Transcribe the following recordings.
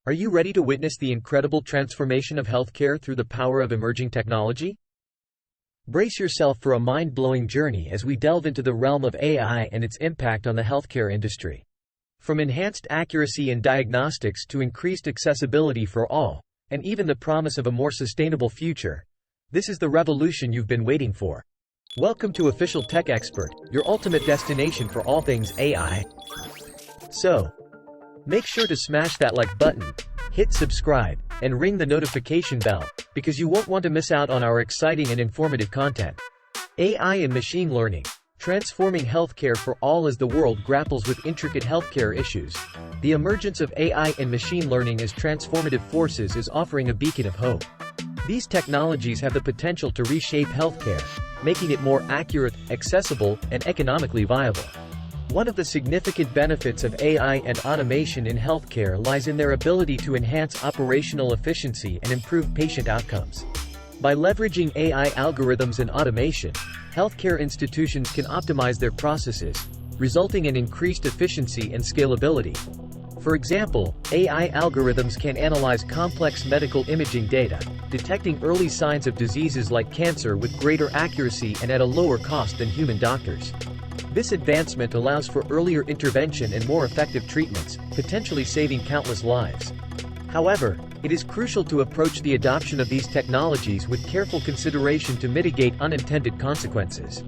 Are you ready to witness the incredible transformation of healthcare through the power of emerging technology? Brace yourself for a mind-blowing journey as we delve into the realm of AI and its impact on the healthcare industry. From enhanced accuracy in diagnostics to increased accessibility for all, and even the promise of a more sustainable future, this is the revolution you've been waiting for. Welcome to Official Tech Expert, your ultimate destination for all things AI. So, make sure to smash that like button, hit subscribe, and ring the notification bell, because you won't want to miss out on our exciting and informative content. AI and machine learning, transforming healthcare for all as the world grapples with intricate healthcare issues. The emergence of AI and machine learning as transformative forces is offering a beacon of hope. These technologies have the potential to reshape healthcare, making it more accurate, accessible, and economically viable. One of the significant benefits of AI and automation in healthcare lies in their ability to enhance operational efficiency and improve patient outcomes. By leveraging AI algorithms and automation, healthcare institutions can optimize their processes, resulting in increased efficiency and scalability. For example, AI algorithms can analyze complex medical imaging data, detecting early signs of diseases like cancer with greater accuracy and at a lower cost than human doctors. This advancement allows for earlier intervention and more effective treatments, potentially saving countless lives. However, it is crucial to approach the adoption of these technologies with careful consideration to mitigate unintended consequences.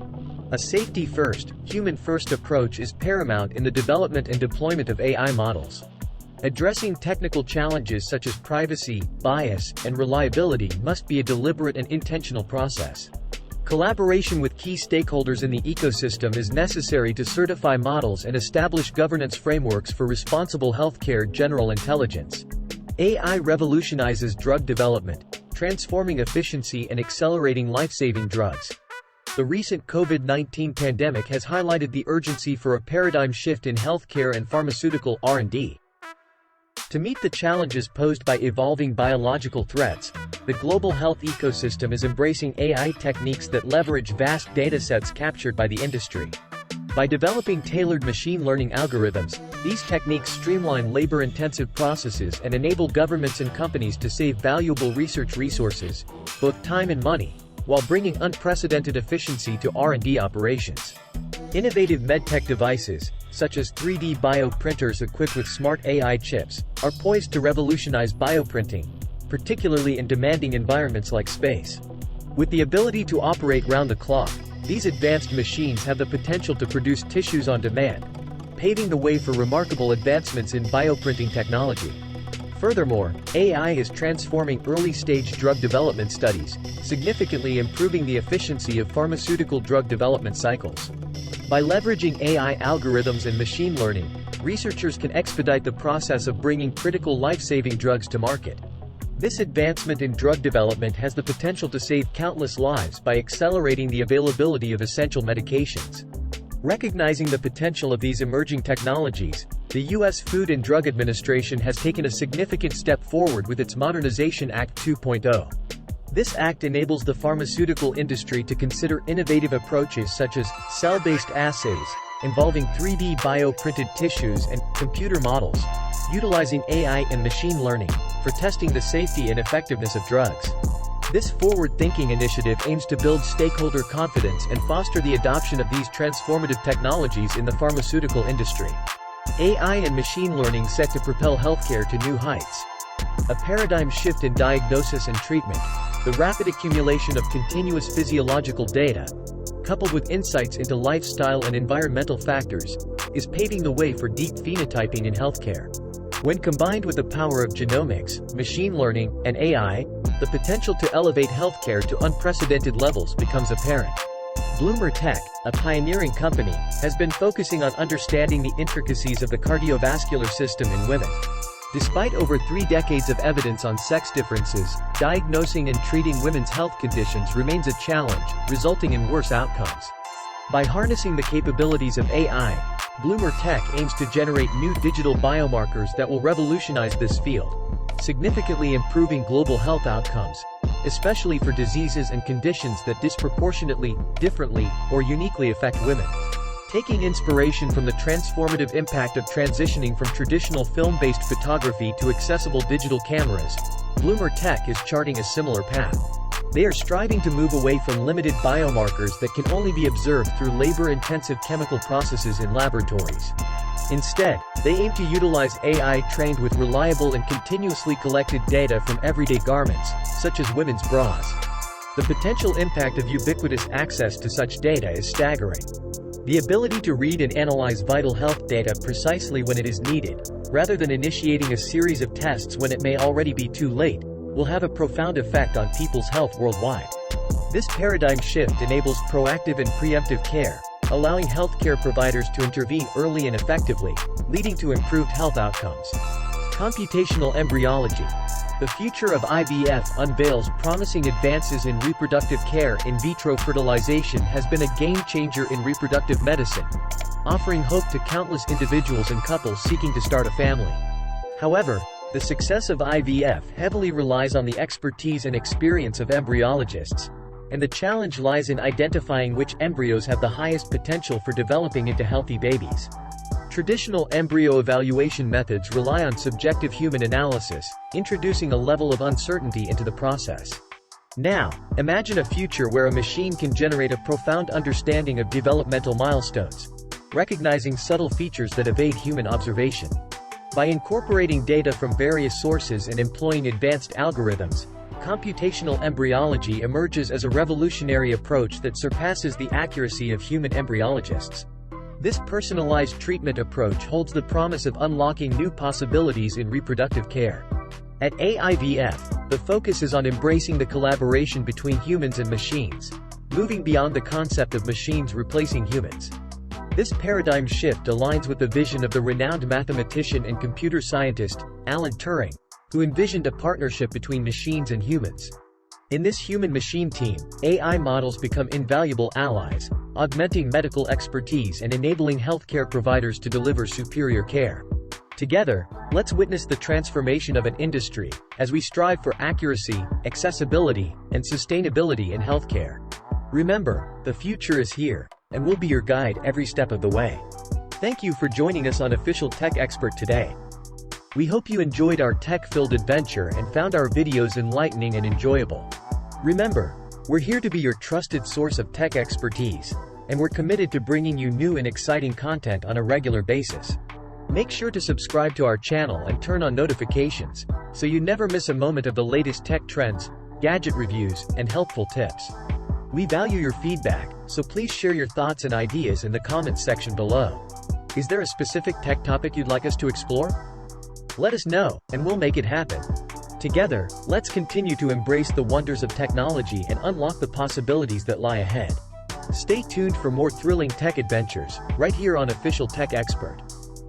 A safety-first, human-first approach is paramount in the development and deployment of AI models. Addressing technical challenges such as privacy, bias, and reliability must be a deliberate and intentional process. Collaboration with key stakeholders in the ecosystem is necessary to certify models and establish governance frameworks for responsible healthcare general intelligence. AI revolutionizes drug development, transforming efficiency and accelerating life-saving drugs. The recent COVID-19 pandemic has highlighted the urgency for a paradigm shift in healthcare and pharmaceutical R&D. To meet the challenges posed by evolving biological threats, the global health ecosystem is embracing AI techniques that leverage vast datasets captured by the industry. By developing tailored machine learning algorithms, these techniques streamline labor-intensive processes and enable governments and companies to save valuable research resources, both time and money, while bringing unprecedented efficiency to R&D operations. Innovative medtech devices, such as 3D bioprinters equipped with smart AI chips, are poised to revolutionize bioprinting, particularly in demanding environments like space. With the ability to operate round the clock, these advanced machines have the potential to produce tissues on demand, paving the way for remarkable advancements in bioprinting technology. Furthermore, AI is transforming early-stage drug development studies, significantly improving the efficiency of pharmaceutical drug development cycles. By leveraging AI algorithms and machine learning, researchers can expedite the process of bringing critical life-saving drugs to market. This advancement in drug development has the potential to save countless lives by accelerating the availability of essential medications. Recognizing the potential of these emerging technologies, the U.S. Food and Drug Administration has taken a significant step forward with its Modernization Act 2.0. This act enables the pharmaceutical industry to consider innovative approaches such as cell-based assays, involving 3D bioprinted tissues and computer models, utilizing AI and machine learning, for testing the safety and effectiveness of drugs. This forward-thinking initiative aims to build stakeholder confidence and foster the adoption of these transformative technologies in the pharmaceutical industry. AI and machine learning set to propel healthcare to new heights. A paradigm shift in diagnosis and treatment, the rapid accumulation of continuous physiological data, coupled with insights into lifestyle and environmental factors, is paving the way for deep phenotyping in healthcare. When combined with the power of genomics, machine learning, and AI, the potential to elevate healthcare to unprecedented levels becomes apparent. Bloomer Tech, a pioneering company, has been focusing on understanding the intricacies of the cardiovascular system in women. Despite over 3 decades of evidence on sex differences, diagnosing and treating women's health conditions remains a challenge, resulting in worse outcomes. By harnessing the capabilities of AI, Bloomer Tech aims to generate new digital biomarkers that will revolutionize this field, significantly improving global health outcomes, especially for diseases and conditions that disproportionately, differently, or uniquely affect women. Taking inspiration from the transformative impact of transitioning from traditional film-based photography to accessible digital cameras, Bloomer Tech is charting a similar path. They are striving to move away from limited biomarkers that can only be observed through labor-intensive chemical processes in laboratories. Instead, they aim to utilize AI trained with reliable and continuously collected data from everyday garments, such as women's bras. The potential impact of ubiquitous access to such data is staggering. The ability to read and analyze vital health data precisely when it is needed, rather than initiating a series of tests when it may already be too late, will have a profound effect on people's health worldwide. This paradigm shift enables proactive and preemptive care, allowing healthcare providers to intervene early and effectively, leading to improved health outcomes. Computational embryology. The future of IVF unveils promising advances in reproductive care. In vitro fertilization has been a game-changer in reproductive medicine, offering hope to countless individuals and couples seeking to start a family. However, the success of IVF heavily relies on the expertise and experience of embryologists, and the challenge lies in identifying which embryos have the highest potential for developing into healthy babies. Traditional embryo evaluation methods rely on subjective human analysis, introducing a level of uncertainty into the process. Now, imagine a future where a machine can generate a profound understanding of developmental milestones, recognizing subtle features that evade human observation. By incorporating data from various sources and employing advanced algorithms, computational embryology emerges as a revolutionary approach that surpasses the accuracy of human embryologists. This personalized treatment approach holds the promise of unlocking new possibilities in reproductive care. At AIVF, the focus is on embracing the collaboration between humans and machines, moving beyond the concept of machines replacing humans. This paradigm shift aligns with the vision of the renowned mathematician and computer scientist, Alan Turing, who envisioned a partnership between machines and humans. In this human-machine team, AI models become invaluable allies, augmenting medical expertise and enabling healthcare providers to deliver superior care. Together, let's witness the transformation of an industry, as we strive for accuracy, accessibility, and sustainability in healthcare. Remember, the future is here, and we'll be your guide every step of the way. Thank you for joining us on Official Tech Expert today. We hope you enjoyed our tech-filled adventure and found our videos enlightening and enjoyable. Remember, we're here to be your trusted source of tech expertise, and we're committed to bringing you new and exciting content on a regular basis. Make sure to subscribe to our channel and turn on notifications, so you never miss a moment of the latest tech trends, gadget reviews, and helpful tips. We value your feedback, so please share your thoughts and ideas in the comments section below. Is there a specific tech topic you'd like us to explore? Let us know, and we'll make it happen. Together, let's continue to embrace the wonders of technology and unlock the possibilities that lie ahead. Stay tuned for more thrilling tech adventures, right here on Official Tech Expert.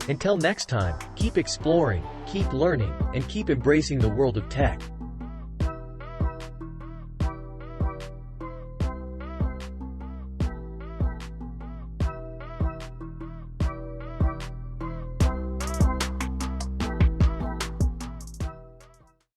Until next time, keep exploring, keep learning, and keep embracing the world of tech.